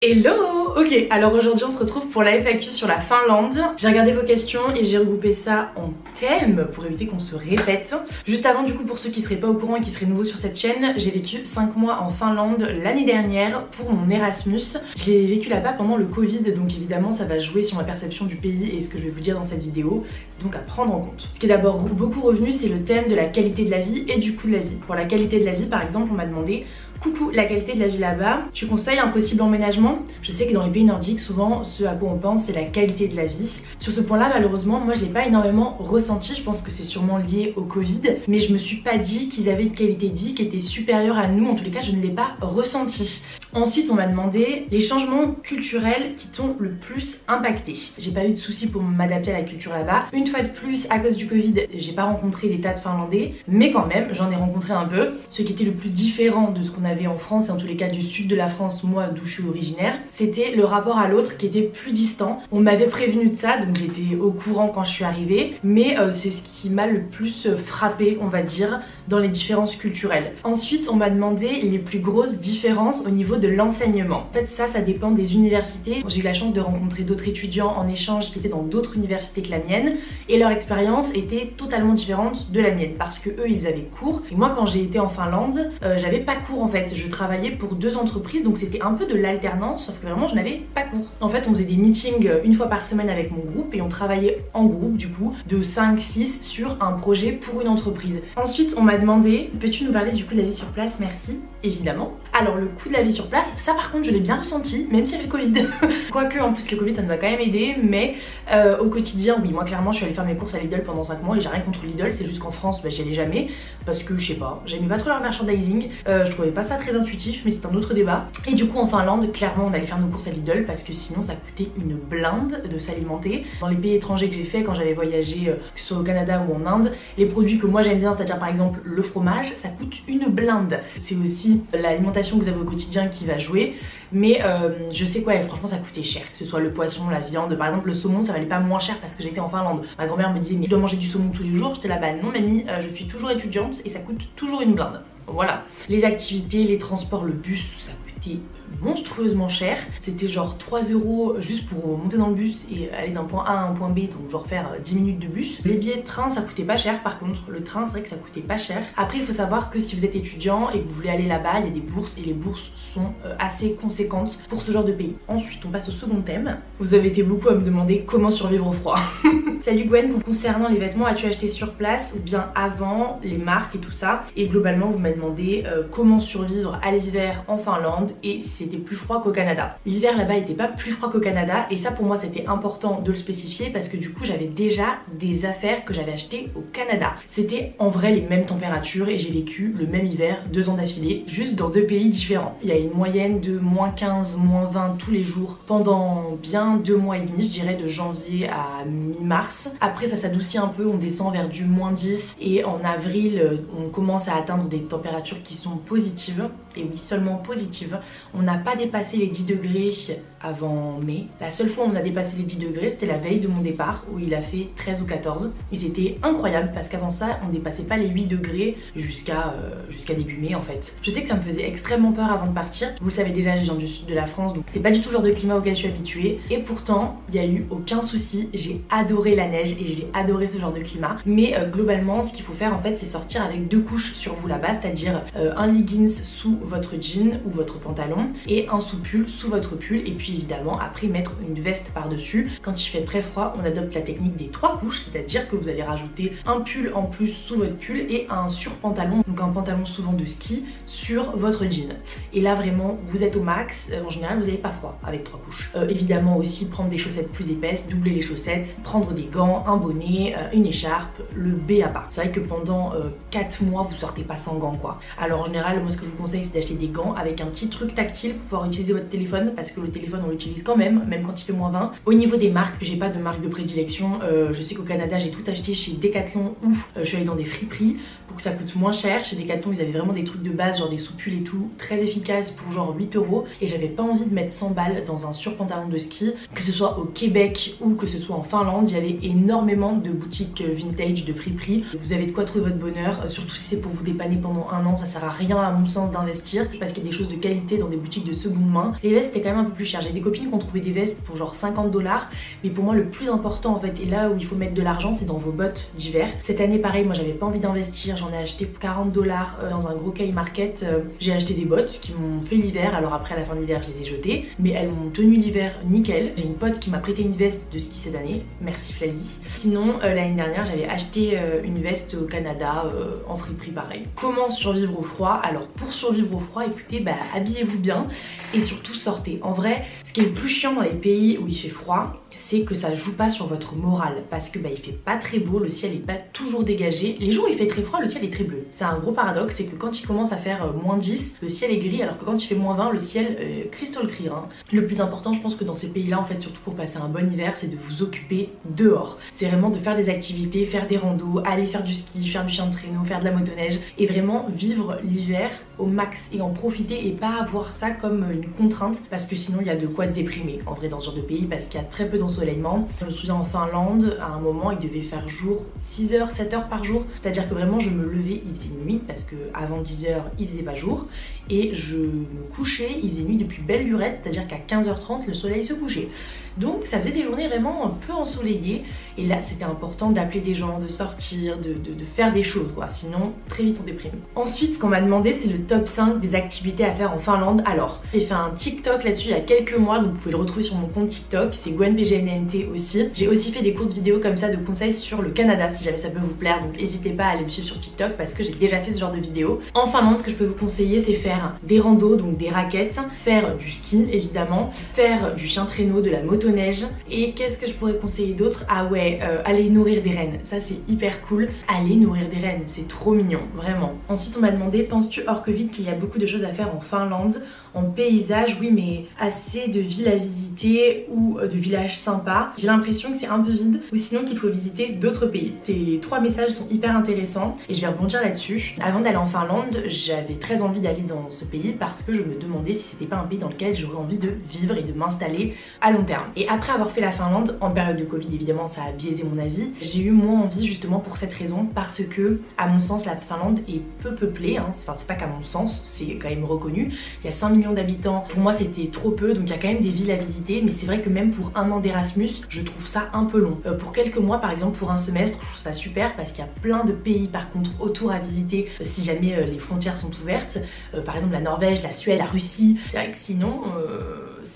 Hello! Ok, alors aujourd'hui on se retrouve pour la FAQ sur la Finlande. J'ai regardé vos questions et j'ai regroupé ça en thèmes pour éviter qu'on se répète. Juste avant, du coup, pour ceux qui seraient pas au courant et qui seraient nouveaux sur cette chaîne, j'ai vécu 5 mois en Finlande l'année dernière pour mon Erasmus. J'ai vécu là-bas pendant le Covid, donc évidemment ça va jouer sur ma perception du pays et ce que je vais vous dire dans cette vidéo. C'est donc à prendre en compte. Ce qui est d'abord beaucoup revenu, c'est le thème de la qualité de la vie et du coût de la vie. Pour la qualité de la vie, par exemple, on m'a demandé: coucou, la qualité de la vie là-bas, tu conseilles un possible emménagement? Je sais que dans les pays nordiques, souvent, ce à quoi on pense, c'est la qualité de la vie. Sur ce point-là, malheureusement, moi je l'ai pas énormément ressenti. Je pense que c'est sûrement lié au Covid, mais je me suis pas dit qu'ils avaient une qualité de vie qui était supérieure à nous. En tous les cas, je ne l'ai pas ressenti. Ensuite, on m'a demandé les changements culturels qui t'ont le plus impacté. J'ai pas eu de soucis pour m'adapter à la culture là-bas. Une fois de plus, à cause du Covid, j'ai pas rencontré des tas de Finlandais, mais quand même, j'en ai rencontré un peu. Ce qui était le plus différent de ce qu'on avait en France, et en tous les cas du sud de la France, moi d'où je suis originaire, c'était le rapport à l'autre qui était plus distant. On m'avait prévenu de ça, donc j'étais au courant quand je suis arrivée, mais c'est ce qui m'a le plus frappé, on va dire, dans les différences culturelles. Ensuite, on m'a demandé les plus grosses différences au niveau de l'enseignement. En fait, ça dépend des universités. J'ai eu la chance de rencontrer d'autres étudiants en échange qui étaient dans d'autres universités que la mienne, et leur expérience était totalement différente de la mienne, parce que eux, ils avaient cours, et moi, quand j'ai été en Finlande, j'avais pas cours en fait. Je travaillais pour 2 entreprises, donc c'était un peu de l'alternance, sauf que vraiment je n'avais pas cours. En fait, on faisait des meetings une fois par semaine avec mon groupe et on travaillait en groupe du coup de 5-6 sur un projet pour une entreprise. Ensuite, on m'a demandé: peux-tu nous parler du coût de la vie sur place? Merci. Évidemment. Alors le coût de la vie sur place, ça par contre je l'ai bien ressenti, même s'il y avait le Covid. Quoique en plus le Covid ça nous a quand même aidé, mais au quotidien, oui, moi clairement je suis allée faire mes courses à Lidl pendant 5 mois et j'ai rien contre Lidl, c'est juste qu'en France j'y allais jamais parce que je sais pas, j'aimais pas trop leur merchandising, je trouvais pas ça très intuitif, mais c'est un autre débat. Et du coup en Finlande, clairement on allait faire nos courses à Lidl parce que sinon ça coûtait une blinde de s'alimenter. Dans les pays étrangers que j'ai fait quand j'avais voyagé, que ce soit au Canada ou en Inde, les produits que moi j'aime bien, c'est-à-dire par exemple le fromage, ça coûte une blinde. C'est aussi l'alimentation que vous avez au quotidien qui va jouer, mais je sais quoi, franchement ça coûtait cher, que ce soit le poisson, la viande. Par exemple le saumon, ça valait pas moins cher parce que j'étais en Finlande. Ma grand-mère me disait: mais je dois manger du saumon tous les jours. J'étais là: bah non mamie, je suis toujours étudiante et ça coûte toujours une blinde. Voilà. Les activités, les transports, le bus, ça coûtait monstrueusement cher. C'était genre 3 € juste pour monter dans le bus et aller d'un point A à un point B, donc genre faire 10 minutes de bus. Les billets de train, ça coûtait pas cher. Par contre le train, c'est vrai que ça coûtait pas cher. Après il faut savoir que si vous êtes étudiant et que vous voulez aller là-bas, il y a des bourses et les bourses sont assez conséquentes pour ce genre de pays. Ensuite on passe au second thème. Vous avez été beaucoup à me demander comment survivre au froid. Salut Gwen, concernant les vêtements, as-tu acheté sur place ou bien avant, les marques et tout ça? Et globalement vous m'avez demandé comment survivre à l'hiver en Finlande et c'était plus froid qu'au Canada. L'hiver là-bas était pas plus froid qu'au Canada, et ça pour moi c'était important de le spécifier parce que du coup j'avais déjà des affaires que j'avais achetées au Canada. C'était en vrai les mêmes températures et j'ai vécu le même hiver 2 ans d'affilée, juste dans 2 pays différents. Il y a une moyenne de -15, -20 tous les jours pendant bien 2 mois et demi, je dirais de janvier à mi-mars. Après ça s'adoucit un peu, on descend vers du -10 et en avril on commence à atteindre des températures qui sont positives, et oui seulement positives. On n'a pas dépassé les 10 degrés avant mai. La seule fois où on a dépassé les 10 degrés, c'était la veille de mon départ où il a fait 13 ou 14. Et c'était incroyable parce qu'avant ça, on dépassait pas les 8 degrés jusqu'à début mai en fait. Je sais que ça me faisait extrêmement peur avant de partir. Vous le savez déjà, je viens du sud de la France, donc c'est pas du tout le genre de climat auquel je suis habituée. Et pourtant, il n'y a eu aucun souci. J'ai adoré la neige et j'ai adoré ce genre de climat. Mais globalement, ce qu'il faut faire en fait, c'est sortir avec 2 couches sur vous là-bas, c'est-à-dire un leggings sous votre jean ou votre pantalon et un sous-pull sous votre pull, et puis évidemment après mettre une veste par-dessus. Quand il fait très froid, on adopte la technique des 3 couches, c'est-à-dire que vous allez rajouter un pull en plus sous votre pull et un surpantalon, donc un pantalon souvent de ski, sur votre jean. Et là vraiment vous êtes au max. En général vous n'avez pas froid avec 3 couches. Évidemment aussi prendre des chaussettes plus épaisses, doubler les chaussettes, prendre des gants, un bonnet, une écharpe, le B à part. C'est vrai que pendant 4 mois vous sortez pas sans gants quoi. Alors en général moi ce que je vous conseille c'est d'acheter des gants avec un petit truc tactile pour pouvoir utiliser votre téléphone, parce que le téléphone on l'utilise quand même quand il fait -20. Au niveau des marques, j'ai pas de marque de prédilection. Je sais qu'au Canada j'ai tout acheté chez Decathlon ou je suis allée dans des friperies pour que ça coûte moins cher. Chez Decathlon ils avaient vraiment des trucs de base, genre des soupules et tout, très efficaces pour genre 8 €, et j'avais pas envie de mettre 100 balles dans un surpantalon de ski. Que ce soit au Québec ou que ce soit en Finlande, il y avait énormément de boutiques vintage, de friperies. Vous avez de quoi trouver votre bonheur, surtout si c'est pour vous dépanner pendant 1 an. Ça sert à rien à mon sens d'investir d'investir parce qu'il y a des choses de qualité dans des boutiques de seconde main. Les vestes étaient quand même un peu plus chères. J'ai des copines qui ont trouvé des vestes pour genre 50 $, mais pour moi le plus important en fait, et là où il faut mettre de l'argent, c'est dans vos bottes d'hiver. Cette année pareil, moi j'avais pas envie d'investir, j'en ai acheté pour 40 $ dans un gros K-Market. J'ai acheté des bottes qui m'ont fait l'hiver, alors après à la fin de l'hiver je les ai jetées, mais elles m'ont tenu l'hiver nickel. J'ai une pote qui m'a prêté une veste de ski cette année, merci Flavie. Sinon l'année dernière j'avais acheté une veste au Canada en friperie pareil. Comment survivre au froid? Alors pour survivre au froid, écoutez, habillez-vous bien et surtout sortez. En vrai, ce qui est le plus chiant dans les pays où il fait froid, c'est que ça joue pas sur votre morale parce que il fait pas très beau, le ciel est pas toujours dégagé. Les jours où il fait très froid, le ciel est très bleu. C'est un gros paradoxe, c'est que quand il commence à faire moins 10, le ciel est gris, alors que quand il fait moins 20, le ciel crystal clear. Hein. Le plus important, je pense que dans ces pays-là, en fait, surtout pour passer un bon hiver, c'est de vous occuper dehors. C'est vraiment de faire des activités, faire des randos, aller faire du ski, faire du chien de traîneau, faire de la motoneige et vraiment vivre l'hiver au max et en profiter et pas avoir ça comme une contrainte parce que sinon il y a de quoi déprimer en vrai dans ce genre de pays parce qu'il y a très peu d'ensoleillement. Je me souviens en Finlande, à un moment il devait faire jour 6 heures, 7 heures par jour, c'est-à-dire que vraiment je me levais, il faisait nuit parce que avant 10 heures il faisait pas jour et je me couchais, il faisait nuit depuis belle lurette, c'est-à-dire qu'à 15h30 le soleil se couchait. Donc ça faisait des journées vraiment un peu ensoleillées et là c'était important d'appeler des gens, de sortir, de faire des choses quoi, sinon très vite on déprime. Ensuite ce qu'on m'a demandé c'est le top 5 des activités à faire en Finlande. Alors j'ai fait un TikTok là-dessus il y a quelques mois, donc vous pouvez le retrouver sur mon compte TikTok, c'est GwenPGNNT aussi. J'ai aussi fait des courtes vidéos comme ça de conseils sur le Canada si jamais ça peut vous plaire, donc n'hésitez pas à aller me suivre sur TikTok parce que j'ai déjà fait ce genre de vidéos. En Finlande ce que je peux vous conseiller c'est faire des randos, donc des raquettes, faire du ski évidemment, faire du chien traîneau, de la motoneige et qu'est-ce que je pourrais conseiller d'autre? Ah ouais, aller nourrir des rennes, ça c'est hyper cool, aller nourrir des rennes, c'est trop mignon, vraiment. Ensuite on m'a demandé, penses-tu hors Covid qu'il y a beaucoup de choses à faire en Finlande? En paysage, oui, mais assez de villes à visiter ou de villages sympas. J'ai l'impression que c'est un peu vide ou sinon qu'il faut visiter d'autres pays. Tes 3 messages sont hyper intéressants et je vais rebondir là-dessus. Avant d'aller en Finlande, j'avais très envie d'aller dans ce pays parce que je me demandais si c'était pas un pays dans lequel j'aurais envie de vivre et de m'installer à long terme. Et après avoir fait la Finlande, en période de Covid évidemment ça a biaisé mon avis, j'ai eu moins envie justement pour cette raison parce que à mon sens la Finlande est peu peuplée, hein. Enfin c'est pas qu'à mon sens, c'est quand même reconnu. Il y a 5 millions d'habitants, pour moi c'était trop peu, donc il y a quand même des villes à visiter, mais c'est vrai que même pour un an d'Erasmus, je trouve ça un peu long. Pour quelques mois par exemple, pour un semestre, je trouve ça super parce qu'il y a plein de pays par contre autour à visiter si jamais les frontières sont ouvertes, par exemple la Norvège, la Suède, la Russie. C'est vrai que sinon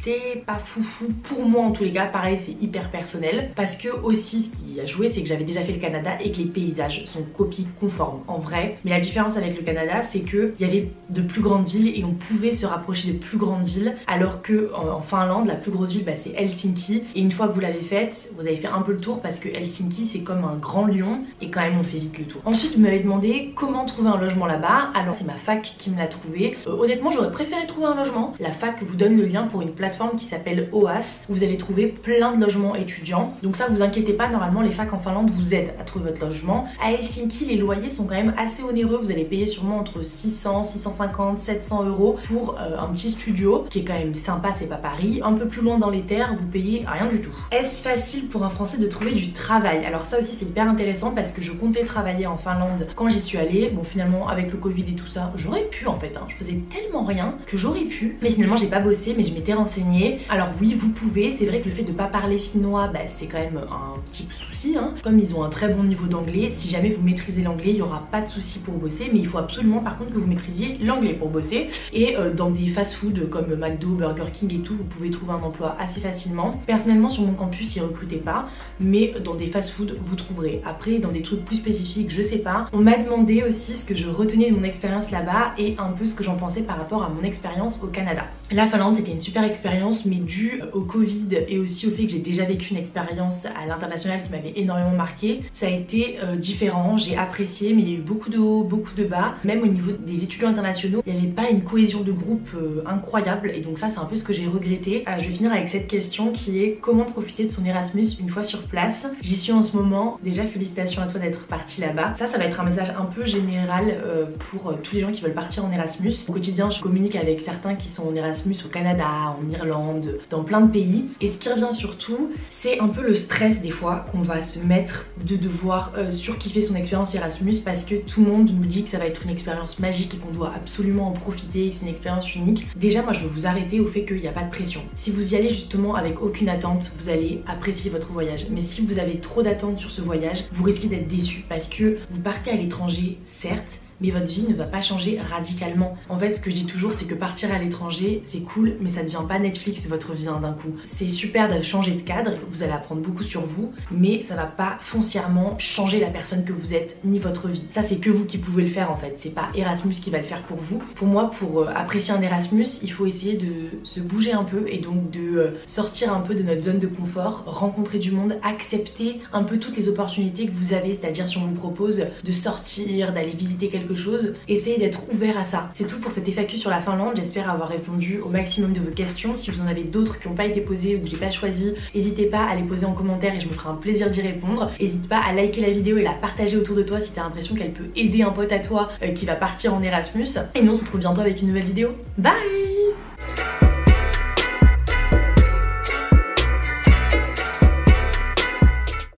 c'est pas foufou pour moi en tous les cas, pareil c'est hyper personnel parce que aussi ce qui a joué c'est que j'avais déjà fait le Canada et que les paysages sont copie conformes en vrai, mais la différence avec le Canada c'est que il y avait de plus grandes villes et on pouvait se rapprocher de plus grandes villes alors que en Finlande la plus grosse ville c'est Helsinki et une fois que vous l'avez faite vous avez fait un peu le tour parce que Helsinki c'est comme un grand lion et quand même on fait vite le tour. Ensuite vous m'avez demandé comment trouver un logement là-bas, alors c'est ma fac qui me l'a trouvé. Honnêtement j'aurais préféré trouver un logement, la fac vous donne le lien pour une plateforme qui s'appelle OAS où vous allez trouver plein de logements étudiants, donc ça vous inquiétez pas, normalement les facs en Finlande vous aident à trouver votre logement. À Helsinki les loyers sont quand même assez onéreux, vous allez payer sûrement entre 600, 650, 700 € pour un petit studio qui est quand même sympa, c'est pas Paris. Un peu plus loin dans les terres vous payez rien du tout. Est-ce facile pour un Français de trouver du travail? Alors ça aussi c'est hyper intéressant parce que je comptais travailler en Finlande quand j'y suis allée, bon finalement avec le Covid et tout ça j'aurais pu en fait, hein. Je faisais tellement rien que j'aurais pu, mais finalement j'ai pas bossé mais je m'étais renseignée. Alors oui vous pouvez, c'est vrai que le fait de pas parler finnois c'est quand même un petit souci, hein. Comme ils ont un très bon niveau d'anglais, si jamais vous maîtrisez l'anglais il n'y aura pas de souci pour bosser, mais il faut absolument par contre que vous maîtrisiez l'anglais pour bosser et dans des fast-food comme McDo, Burger King et tout vous pouvez trouver un emploi assez facilement. Personnellement sur mon campus ils recrutaient pas, mais dans des fast-food vous trouverez. Après dans des trucs plus spécifiques je sais pas. On m'a demandé aussi ce que je retenais de mon expérience là-bas et un peu ce que j'en pensais par rapport à mon expérience au Canada. La Finlande c'était une super expérience mais dû au Covid et aussi au fait que j'ai déjà vécu une expérience à l'international qui m'avait énormément marqué, ça a été différent, j'ai apprécié mais il y a eu beaucoup de hauts, beaucoup de bas. Même au niveau des étudiants internationaux il n'y avait pas une cohésion de groupe incroyable et donc ça c'est un peu ce que j'ai regretté. Je vais finir avec cette question qui est comment profiter de son Erasmus une fois sur place. J'y suis en ce moment, déjà félicitations à toi d'être parti là-bas. Ça va être un message un peu général pour tous les gens qui veulent partir en Erasmus. Au quotidien je communique avec certains qui sont en Erasmus Erasmus au Canada, en Irlande, dans plein de pays. Et ce qui revient surtout, c'est un peu le stress des fois qu'on va se mettre de devoir surkiffer son expérience Erasmus parce que tout le monde nous dit que ça va être une expérience magique et qu'on doit absolument en profiter, que c'est une expérience unique. Déjà, moi je veux vous arrêter au fait qu'il n'y a pas de pression. Si vous y allez justement avec aucune attente, vous allez apprécier votre voyage. Mais si vous avez trop d'attentes sur ce voyage, vous risquez d'être déçu parce que vous partez à l'étranger, certes, mais votre vie ne va pas changer radicalement. En fait, ce que je dis toujours, c'est que partir à l'étranger, c'est cool, mais ça devient pas Netflix votre vie d'un coup. C'est super de changer de cadre, vous allez apprendre beaucoup sur vous, mais ça va pas foncièrement changer la personne que vous êtes, ni votre vie. Ça, c'est que vous qui pouvez le faire en fait, c'est pas Erasmus qui va le faire pour vous. Pour moi, pour apprécier un Erasmus, il faut essayer de se bouger un peu et donc de sortir un peu de notre zone de confort, rencontrer du monde, accepter un peu toutes les opportunités que vous avez, c'est-à-dire si on vous propose de sortir, d'aller visiter quelque chose, essayez d'être ouvert à ça. C'est tout pour cette FAQ sur la Finlande, j'espère avoir répondu au maximum de vos questions. Si vous en avez d'autres qui n'ont pas été posées ou que j'ai pas choisi, n'hésitez pas à les poser en commentaire et je me ferai un plaisir d'y répondre. N'hésite pas à liker la vidéo et la partager autour de toi si tu as l'impression qu'elle peut aider un pote à toi qui va partir en Erasmus. Et nous on se retrouve bientôt avec une nouvelle vidéo. Bye!